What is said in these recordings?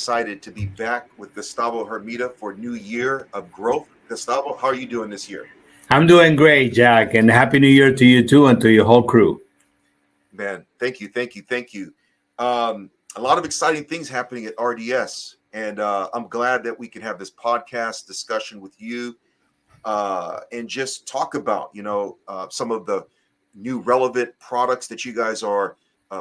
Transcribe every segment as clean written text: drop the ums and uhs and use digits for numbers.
excited to be back with Gustavo Hermida for New Year of Growth. Gustavo, how are you doing this year? I'm doing great, Jack, and Happy New Year to you too and to your whole crew. Man, thank you, thank you, thank you. A lot of exciting things happening at RDS, and I'm glad that we can have this podcast discussion with you and just talk about, some of the new relevant products that you guys are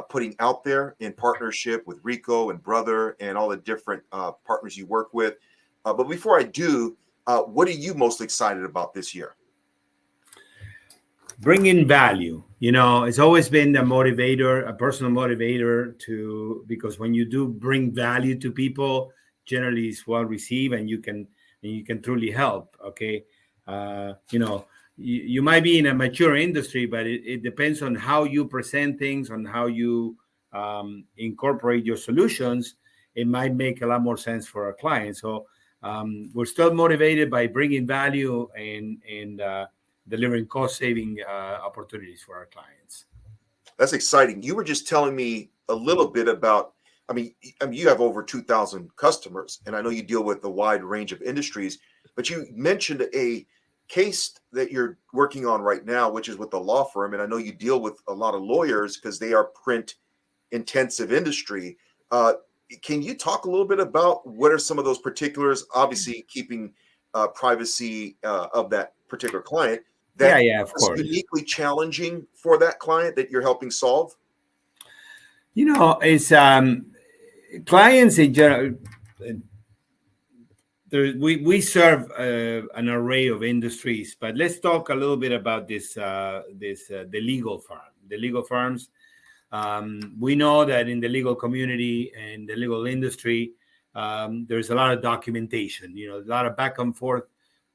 putting out there in partnership with Rico and Brother and all the different partners you work with. But before I do, what are you most excited about this year? Bring in value. It's always been a motivator, a personal motivator because when you do bring value to people, generally it's well received and you can truly help. Okay. You might be in a mature industry, but it depends on how you present things, on how you incorporate your solutions. It might make a lot more sense for our clients. So we're still motivated by bringing value and delivering cost-saving opportunities for our clients. That's exciting. You were just telling me a little bit about, you have over 2,000 customers, and I know you deal with a wide range of industries, but you mentioned a case that you're working on right now, which is with a law firm, and I know you deal with a lot of lawyers because they are print-intensive industry. Can you talk a little bit about what are some of those particulars, obviously keeping privacy of that particular client, that of course, uniquely challenging for that client that you're helping solve? It's clients in general. We serve an array of industries, but let's talk a little bit about the legal firm. The legal firms. We know that in the legal community and the legal industry, there's a lot of documentation. A lot of back and forth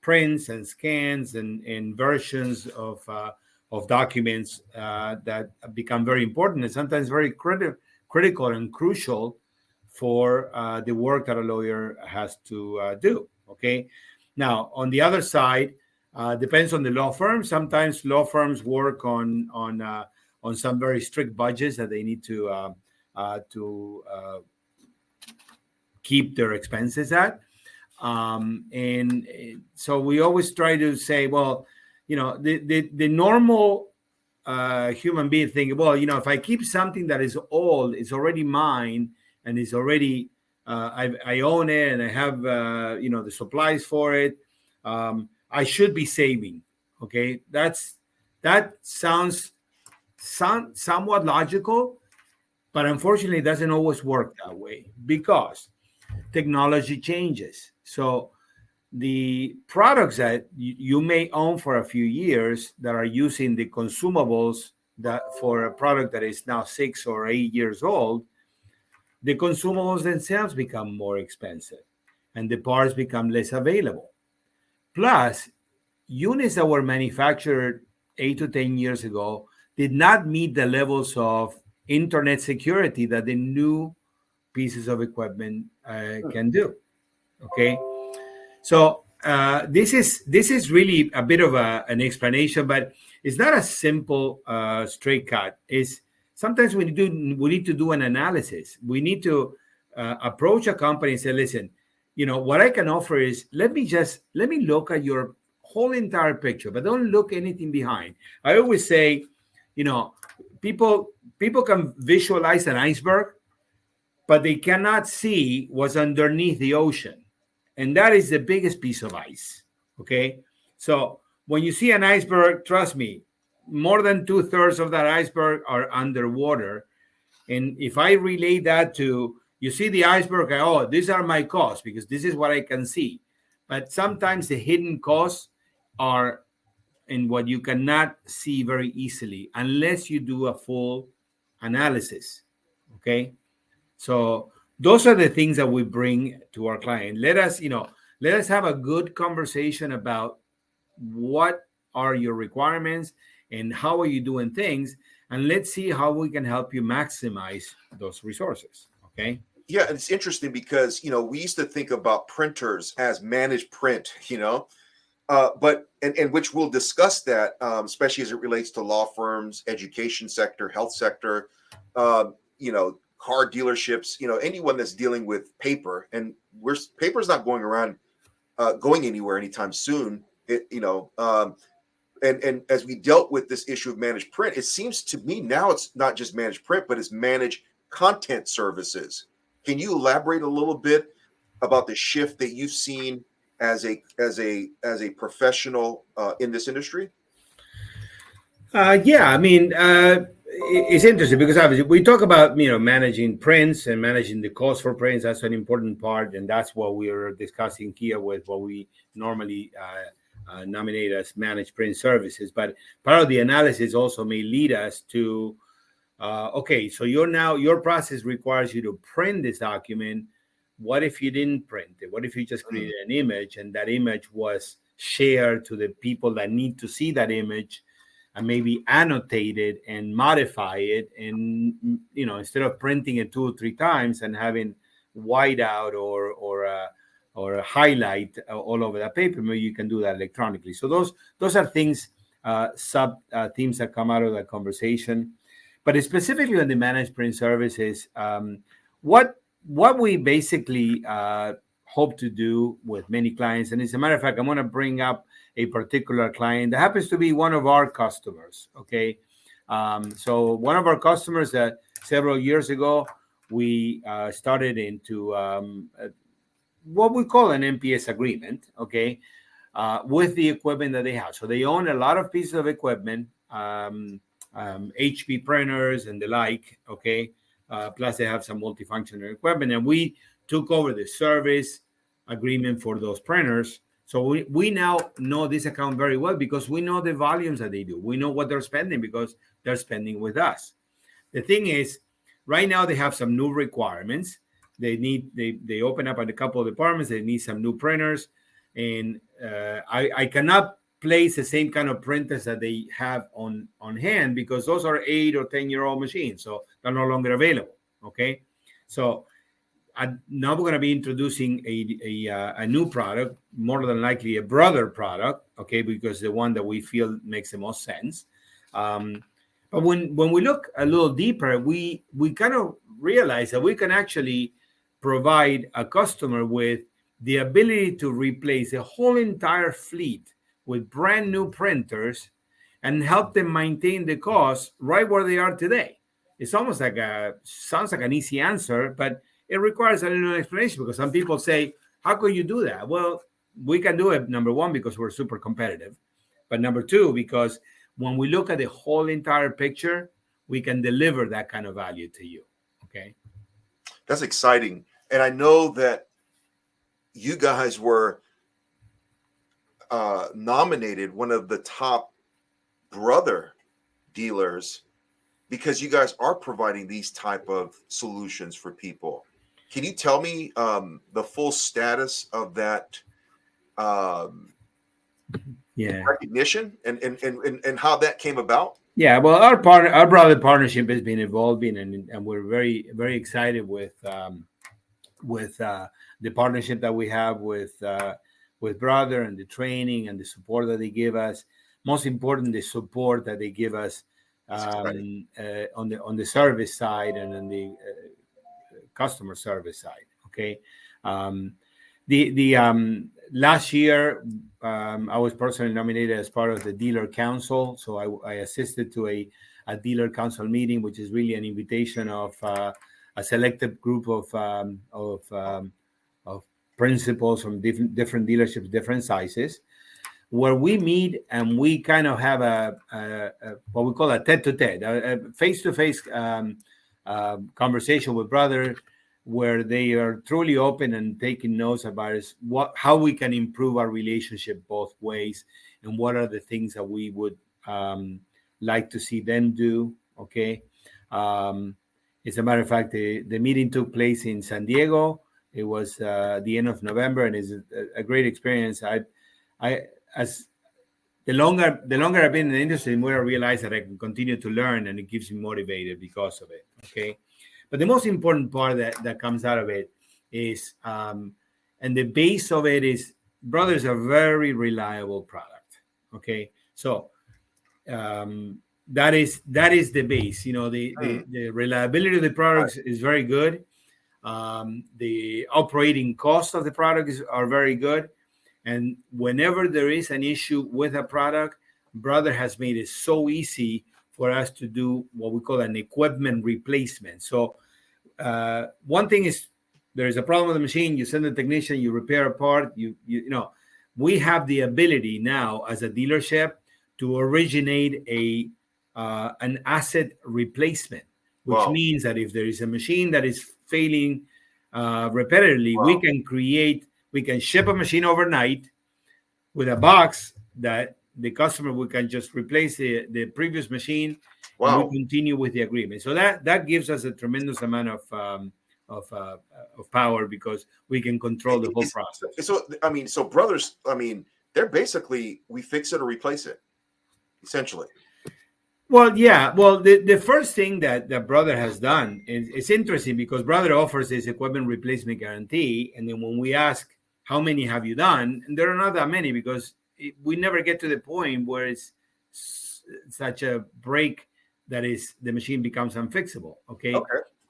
prints and scans and versions of documents that become very important and sometimes very critical and crucial for the work that a lawyer has to do. Okay. Now, on the other side, depends on the law firm. Sometimes law firms work on some very strict budgets that they need to keep their expenses at. And so we always try to say, well, the normal human being think, well, if I keep something that is old, it's already mine, and it's already I own it, and I have the supplies for it. I should be saving. Okay, that sounds somewhat logical, but unfortunately, it doesn't always work that way because technology changes. So the products that you may own for a few years that are using the consumables that for a product that is now 6 or 8 years old, the consumables themselves become more expensive and the parts become less available. Plus, units that were manufactured 8 to 10 years ago did not meet the levels of internet security that the new pieces of equipment can do. Okay, so this is really a bit of an explanation, but it's not a simple straight cut. It's sometimes we need to do an analysis. We need to approach a company and say, listen, what I can offer is let me look at your whole entire picture, but don't look anything behind. I always say, people can visualize an iceberg, but they cannot see what's underneath the ocean. And that is the biggest piece of ice. Okay. So when you see an iceberg, trust me, more than 2/3 of that iceberg are underwater. And if I relate that to, you see the iceberg, oh, these are my costs because this is what I can see. But sometimes the hidden costs are in what you cannot see very easily unless you do a full analysis. Okay. So those are the things that we bring to our client. Let us have a good conversation about what are your requirements and how are you doing things, and let's see how we can help you maximize those resources. Okay. Yeah, it's interesting because we used to think about printers as managed print, but which we'll discuss that, especially as it relates to law firms, education sector, health sector, car dealerships, anyone that's dealing with paper, and paper's not going anywhere anytime soon. And as we dealt with this issue of managed print, it seems to me now it's not just managed print, but it's managed content services. Can you elaborate a little bit about the shift that you've seen as a professional in this industry? Yeah, I mean, it's interesting because obviously we talk about managing prints and managing the cost for prints. That's an important part, and that's what we are discussing here with what we normally nominate as managed print services. But part of the analysis also may lead us to okay, so your process requires you to print this document. What if you didn't print it? What if you just created an image and that image was shared to the people that need to see that image, and maybe annotate it and modify it, and instead of printing it 2 or 3 times and having whiteout or a highlight all over the paper, maybe you can do that electronically. So those are things, sub themes that come out of that conversation. But specifically on the managed print services, what we basically hope to do with many clients, and as a matter of fact, I'm going to bring up a particular client that happens to be one of our customers. Okay, so one of our customers that several years ago we started into what we call an MPS agreement. Okay, with the equipment that they have. So they own a lot of pieces of equipment, HP printers and the like. Okay, plus they have some multifunctional equipment, and we took over the service agreement for those printers. So we now know this account very well because we know the volumes that they do. We know what they're spending because they're spending with us. The thing is, right now they have some new requirements. They open up at a couple of departments. They need some new printers, and I cannot place the same kind of printers that they have on hand because those are 8 or 10-year-old machines, so they're no longer available. Okay, so now we're going to be introducing a new product, more than likely a brother product, okay, because the one that we feel makes the most sense. But when we look a little deeper, we kind of realize that we can actually provide a customer with the ability to replace a whole entire fleet with brand new printers and help them maintain the cost right where they are today. It's almost like sounds like an easy answer, but it requires a little explanation because some people say, how could you do that? Well, we can do it, number one, because we're super competitive. But number two, because when we look at the whole entire picture, we can deliver that kind of value to you. Okay. That's exciting. And I know that you guys were nominated one of the top brother dealers because you guys are providing these type of solutions for people. Can you tell me the full status of that recognition and how that came about? Yeah, well, our brother partnership has been evolving, and we're very, very excited with the partnership that we have with Brother, and the training and the support that they give us. Most important, the support that they give us on the service side and on the customer service side. Okay, the last year I was personally nominated as part of the dealer council, so I assisted to a dealer council meeting, which is really an invitation of a selected group of principals from different dealerships, different sizes, where we meet and we kind of have a what we call a tete-to-tete, a face-to-face conversation with Brother, where they are truly open and taking notes about how we can improve our relationship both ways, and what are the things that we would like to see them do. Okay. As a matter of fact, the meeting took place in San Diego. It was the end of November, and it's a great experience. As the longer I've been in the industry, the more I realize that I can continue to learn, and it keeps me motivated because of it. Okay, but the most important part that comes out of it is, and the base of it is, Brother is a very reliable product. Okay, so that is the base. The reliability of the products is very good. The operating costs of the products are very good. And whenever there is an issue with a product, Brother has made it so easy for us to do what we call an equipment replacement. So one thing is, there is a problem with the machine, you send a technician, you repair a part, we have the ability now as a dealership to originate an asset replacement, which means that if there is a machine that is failing repetitively, we can ship a machine overnight with a box that the customer, we can just replace the previous machine. And we continue with the agreement. So that gives us a tremendous amount of power, because we can control the whole process. So Brothers, they're basically, we fix it or replace it, essentially. Well, yeah. Well, the first thing that Brother has done is, it's interesting, because Brother offers this equipment replacement guarantee, and then when we ask how many have you done, and there are not that many, because we never get to the point where it's such a break that the machine becomes unfixable. Okay.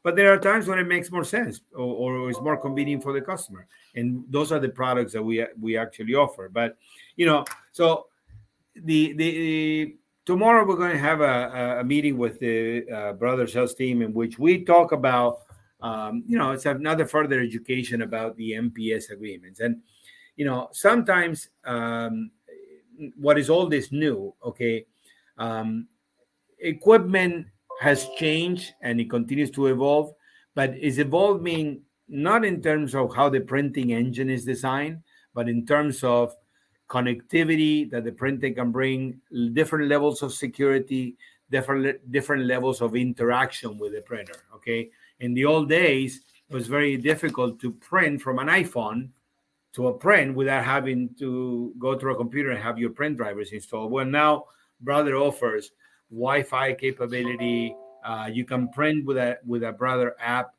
But there are times when it makes more sense, or is more convenient for the customer, and those are the products that we actually offer. But so the tomorrow we're going to have a meeting with the Brother sales team, in which we talk about it's another further education about the MPS agreements. And sometimes what is all this new, equipment has changed and it continues to evolve, but is evolving not in terms of how the printing engine is designed, but in terms of connectivity that the printing can bring, different levels of security, different levels of interaction with the printer. In the old days, it was very difficult to print from an iPhone to a print without having to go through a computer and have your print drivers installed. Well, now Brother offers Wi-Fi capability. You can print with a Brother app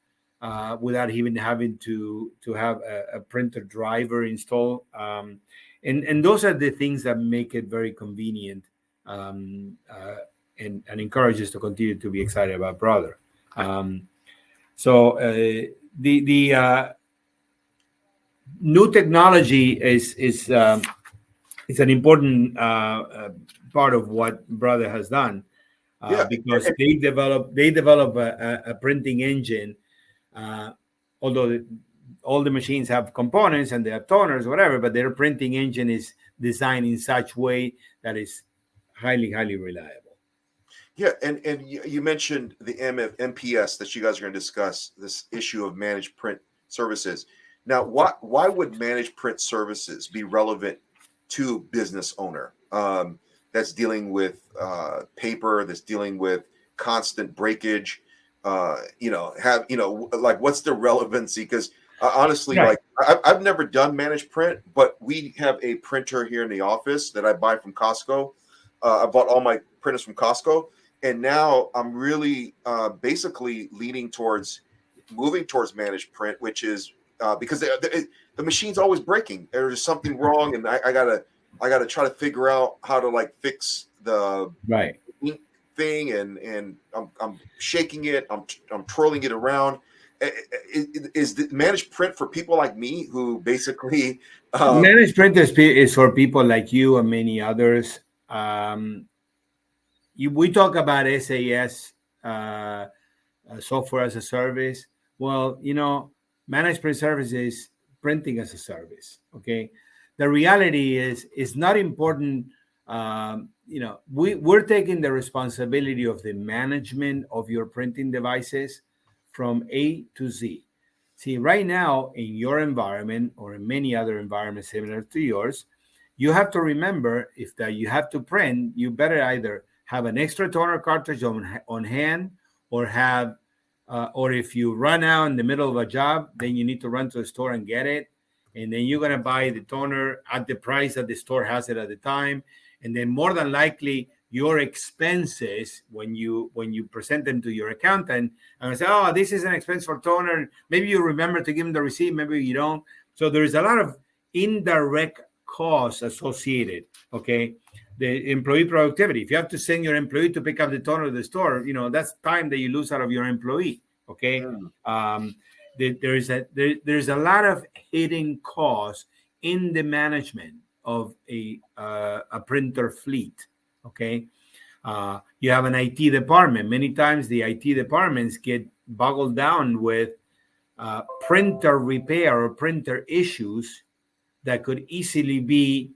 without even having to have a printer driver installed. And those are the things that make it very convenient, and encourage us to continue to be excited about Brother. So the new technology is an important part of what Brother has done, because they develop a printing engine, although all the machines have components and they have toners, whatever, but their printing engine is designed in such way that is highly, highly reliable. Yeah, and you mentioned the MPS that you guys are going to discuss, this issue of managed print services. Now, why would managed print services be relevant to business owner that's dealing with paper, that's dealing with constant breakage? What's the relevancy? Because honestly, Right. like I've never done managed print, but we have a printer here in the office that I buy from Costco. I bought all my printers from Costco, and now I'm really basically leaning towards moving towards managed print, which is because the machine's always breaking. There's something wrong, and I gotta try to figure out how to like fix the Right. ink thing, and I'm shaking it, I'm twirling it around. Is the managed print for people like me who basically Managed print is for people like you and many others. We talk about SAS, software as a service. Well, managed print service is printing as a service. Okay, the reality is it's not important. We're taking the responsibility of the management of your printing devices from A to Z. See, right now in your environment or in many other environments similar to yours, you have to remember if that you have to print, you better either have an extra toner cartridge on hand, or have, or if you run out in the middle of a job, then you need to run to the store and get it. And then you're going to buy the toner at the price that the store has it at the time. And then more than likely, your expenses, when you present them to your accountant, and I say, oh, this is an expense for toner. Maybe you remember to give them the receipt, maybe you don't. So there is a lot of indirect costs associated, okay, the employee productivity. If you have to send your employee to pick up the toner at the store, that's time that you lose out of your employee. Okay. There's a lot of hidden costs in the management of a printer fleet. Okay. You have an IT department. Many times the IT departments get boggled down with printer repair or printer issues that could easily be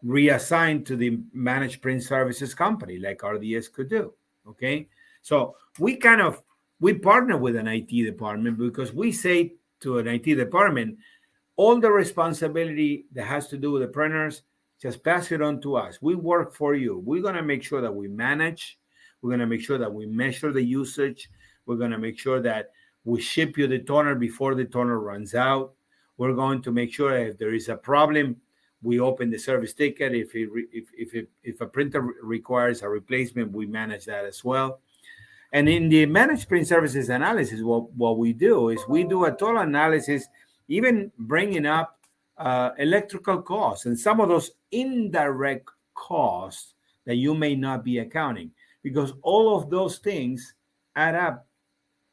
reassigned to the managed print services company like RDS could do. Okay. So we partner with an IT department because we say to an IT department, all the responsibility that has to do with the printers, just pass it on to us. We work for you. We're going to make sure that we manage. We're going to make sure that we measure the usage. We're going to make sure that we ship you the toner before the toner runs out. We're going to make sure that if there is a problem, we open the service ticket. If a printer requires a replacement, we manage that as well. And in the managed print services analysis, what we do is we do a total analysis, even bringing up electrical costs and some of those indirect costs that you may not be accounting, because all of those things add up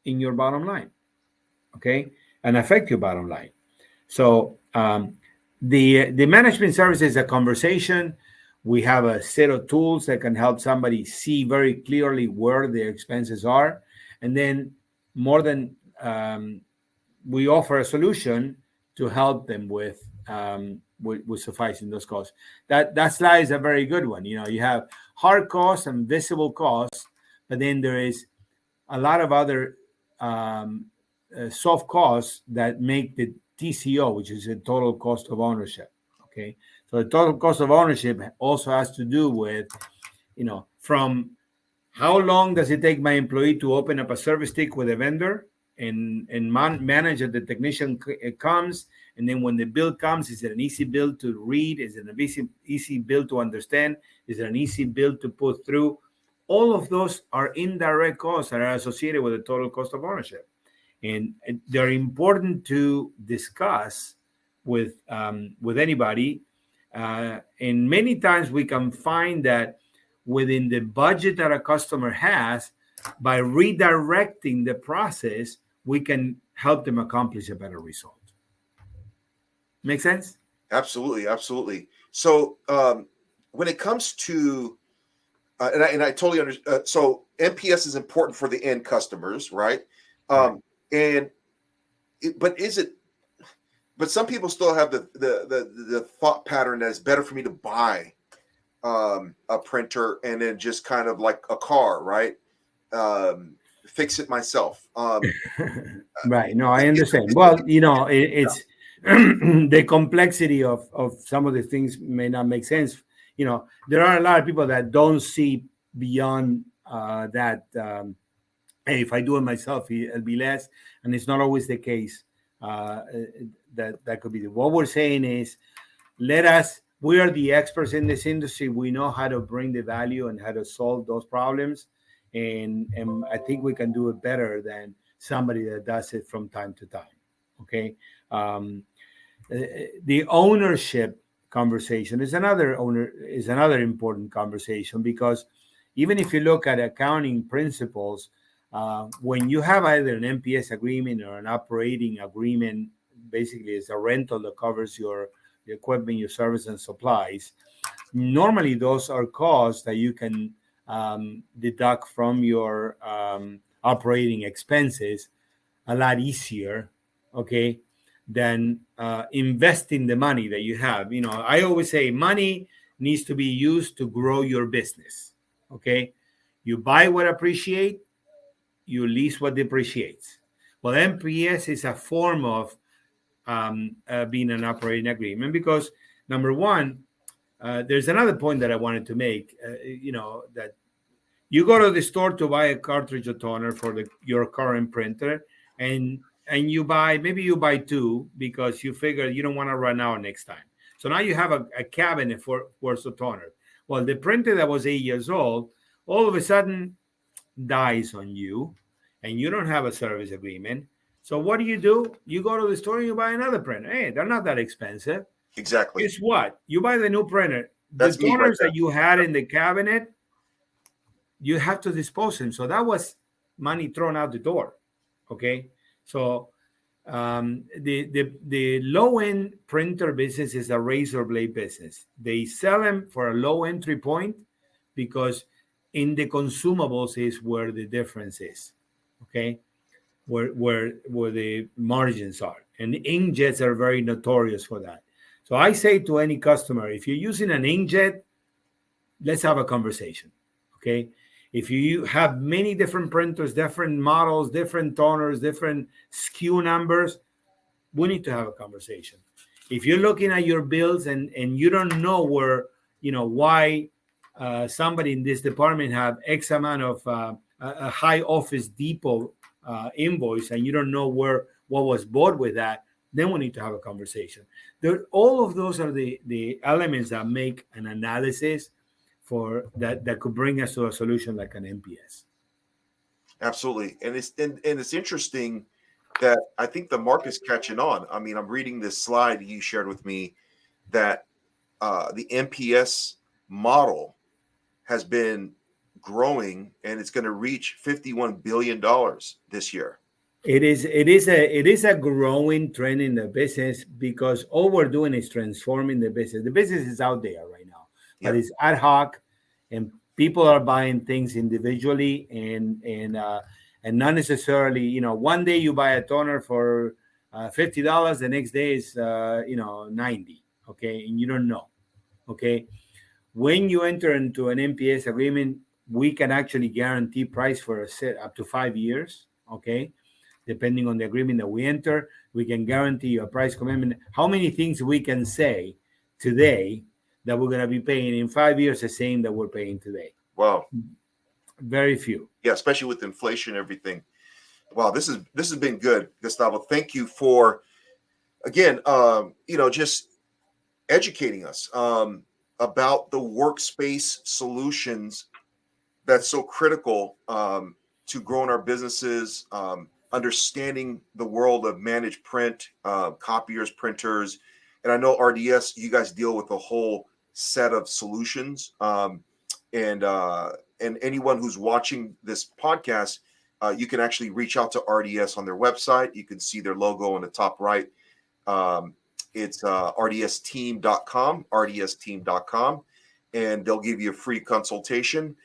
in your bottom line, okay, and affect your bottom line. So the management service is a conversation. We have a set of tools that can help somebody see very clearly where their expenses are, and then we offer a solution to help them with sufficing those costs. That slide is a very good one. You have hard costs and visible costs, but then there is a lot of other soft costs that make the TCO, which is the total cost of ownership. Okay, so the total cost of ownership also has to do with, from how long does it take my employee to open up a service tick with a vendor and manage that the technician comes, and then when the bill comes, is it an easy bill to read? Is it an easy bill to understand? Is it an easy bill to put through? All of those are indirect costs that are associated with the total cost of ownership, and they're important to discuss with anybody. And many times we can find that within the budget that a customer has, by redirecting the process, we can help them accomplish a better result. Make sense? Absolutely. So when it comes to and I totally understand. So NPS is important for the end customers, right? But some people still have the thought pattern that it's better for me to buy a printer and then just kind of like a car, right? Fix it myself. Right. No, I understand. Well, it's the complexity of some of the things may not make sense. There are a lot of people that don't see beyond that. Hey, if I do it myself, it'll be less, and it's not always the case. That could be what we're saying is, we are the experts in this industry. We know how to bring the value and how to solve those problems, and I think we can do it better than somebody that does it from time to time. Okay, the ownership conversation is another important conversation, because even if you look at accounting principles, when you have either an NPS agreement or an operating agreement, basically it's a rental that covers your equipment, your service and supplies. Normally those are costs that you can deduct from your operating expenses a lot easier, okay, than investing the money that you have. I always say money needs to be used to grow your business, okay? You buy what appreciates, you lease what depreciates. Well, NPS is a form of being an operating agreement, because number one, there's another point that I wanted to make, that you go to the store to buy a cartridge of toner for your current printer, and you buy two because you figure you don't want to run out next time. So now you have a cabinet worth of toner. Well, the printer that was 8 years old, all of a sudden dies on you, and you don't have a service agreement. So what do? You go to the store and you buy another printer. Hey, they're not that expensive. Exactly. Guess what? You buy the new printer. the That's me right toners there. that you had in the cabinet, you have to dispose them. So that was money thrown out the door. Okay, so the low end printer business is a razor blade business. They sell them for a low entry point because in the consumables is where the difference is. Okay, where the margins are, and inkjets are very notorious for that. So I say to any customer, if you're using an inkjet, let's have a conversation. Okay, if you have many different printers, different models, different toners, different SKU numbers, we need to have a conversation. If you're looking at your bills and you don't know where, why somebody in this department have X amount of a high Office Depot invoice, and you don't know what was bought with that, then we need to have a conversation. All of those are the elements that make an analysis for that could bring us to a solution like an MPS. Absolutely, and it's interesting that I think the market's catching on. I mean, I'm reading this slide you shared with me that the MPS model has been growing, and it's going to reach $51 billion this year. It is a growing trend in the business because all we're doing is transforming the business. The business is out there right now, but it's ad hoc, and people are buying things individually and not necessarily. One day you buy a toner for $50, the next day is $90. Okay, and you don't know. Okay, when you enter into an MPS agreement, we can actually guarantee price for a set up to 5 years. Okay. Depending on the agreement that we enter, we can guarantee you a price commitment. How many things we can say today that we're going to be paying in 5 years the same that we're paying today? Wow. Very few. Yeah, especially with inflation and everything. Wow, this has been good, Gustavo. Thank you for, again, just educating us about the workspace solutions that's so critical to growing our businesses, understanding the world of managed print, copiers, printers. And I know RDS, you guys deal with a whole set of solutions. And anyone who's watching this podcast, you can actually reach out to RDS on their website. You can see their logo on the top right. It's rdsteam.com, and they'll give you a free consultation.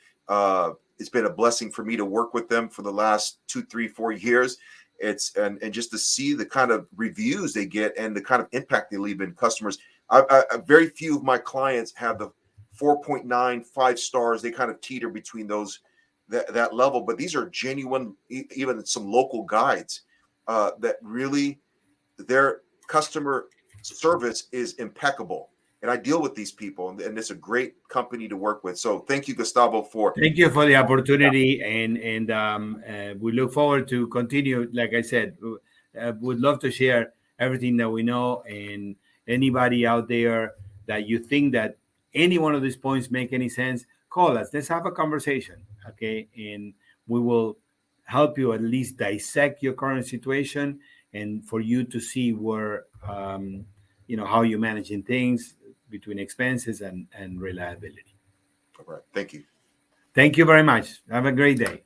It's been a blessing for me to work with them for the last 2, 3, 4 years. And just to see the kind of reviews they get and the kind of impact they leave in customers. Very few of my clients have the 4.9, 5 stars. They kind of teeter between that level, but these are genuine, even some local guides that really their customer service is impeccable. And I deal with these people, and it's a great company to work with. So thank you, Gustavo, Thank you for the opportunity, and we look forward to continue. Like I said, would love to share everything that we know, and anybody out there that you think that any one of these points make any sense, call us. Let's have a conversation, okay? And we will help you at least dissect your current situation, and for you to see where how you're managing things between expenses and reliability. All right. Thank you. Thank you very much. Have a great day.